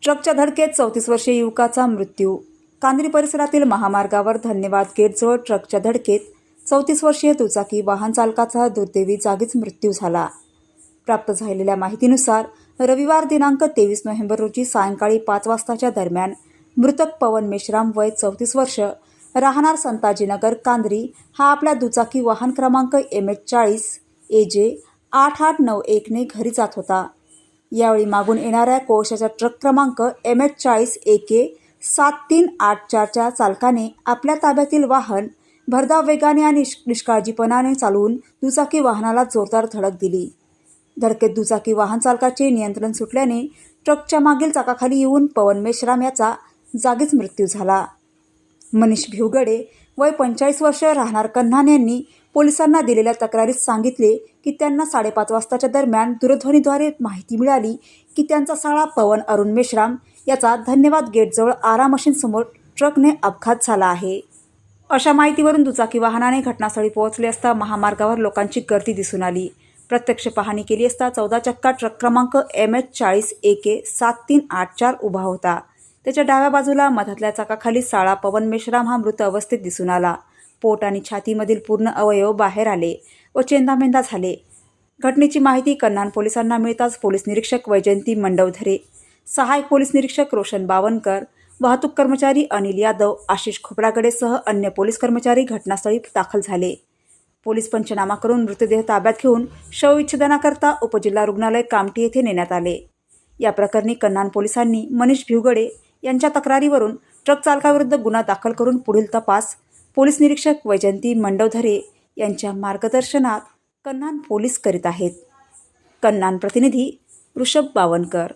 ट्रकच्या धडकेत 34 वर्षीय युवकाचा मृत्यू। कांद्री परिसरातील महामार्गावर धन्यवाद गेटजवळ ट्रकच्या धडकेत 34 वर्षीय दुचाकी वाहन चालकाचा दुर्दैवी जागीच मृत्यू झाला। प्राप्त झालेल्या माहितीनुसार रविवार दिनांक 23 नोव्हेंबर रोजी सायंकाळी 5 वाजताच्या दरम्यान मृतक पवन मेश्राम वय 34 वर्ष राहणार संताजीनगर कांद्री हा आपल्या दुचाकी वाहन क्रमांक MH40 AJ 8891 ने घरी जात होता। यावेळी मागून येणाऱ्या कोळशाच्या ट्रक क्रमांक MH40 AK 73844 च्या चालकाने आपल्या ताब्यातील वाहन भरधाव वेगाने आणि निष्काळजीपणाने चालवून दुचाकी वाहनाला जोरदार धडक दिली। धडकेत दुचाकी वाहन चालकाचे नियंत्रण सुटल्याने ट्रकच्या मागील चाकाखाली येऊन पवन मेश्राम याचा जागीच मृत्यू झाला। मनीष भिवगडे वय 45 वर्ष राहणार कन्हान यांनी पोलिसांना दिलेल्या तक्रारीत सांगितले की त्यांना 5:30 वाजताच्या दरम्यान दूरध्वनीद्वारे माहिती मिळाली की त्यांचा साळा पवन अरुण मेश्राम याचा धन्यवाद गेटजवळ आरा मशीनसमोर ट्रकने अपघात झाला आहे। अशा माहितीवरून दुचाकी वाहनाने घटनास्थळी पोहोचले असता महामार्गावर लोकांची गर्दी दिसून आली। प्रत्यक्ष पाहणी केली असता 14 चक्का ट्रक क्रमांक MH40 AK 7384 उभा होता। त्याच्या डाव्या बाजूला मधातल्या चाकाखाली साळा पवन मेश्राम हा मृत अवस्थेत दिसून आला। पोट आणि छातीमधील पूर्ण अवयव बाहेर आले व चेंदामेंदा झाले। घटनेची माहिती कन्हान पोलिसांना मिळताच पोलीस निरीक्षक वैजयंती मंडवधरे, सहाय्यक पोलीस निरीक्षक रोशन बावनकर, वाहतूक कर्मचारी अनिल यादव, आशिष खोपरागडेसह अन्य पोलीस कर्मचारी घटनास्थळी दाखल झाले। पोलीस पंचनामा करून मृतदेह ताब्यात घेऊन शवविच्छेदनाकरता उपजिल्हा रुग्णालय कामठी येथे नेण्यात आले। या प्रकरणी कन्हान पोलिसांनी मनीष भिवगडे यांच्या तक्रारीवरून ट्रक चालकाविरुद्ध गुन्हा दाखल करून पुढील तपास पोलीस निरीक्षक वैजयंती मंडवधरे यांच्या मार्गदर्शनात कन्हान पोलीस करीत आहेत। कन्हान प्रतिनिधी ऋषभ बावनकर।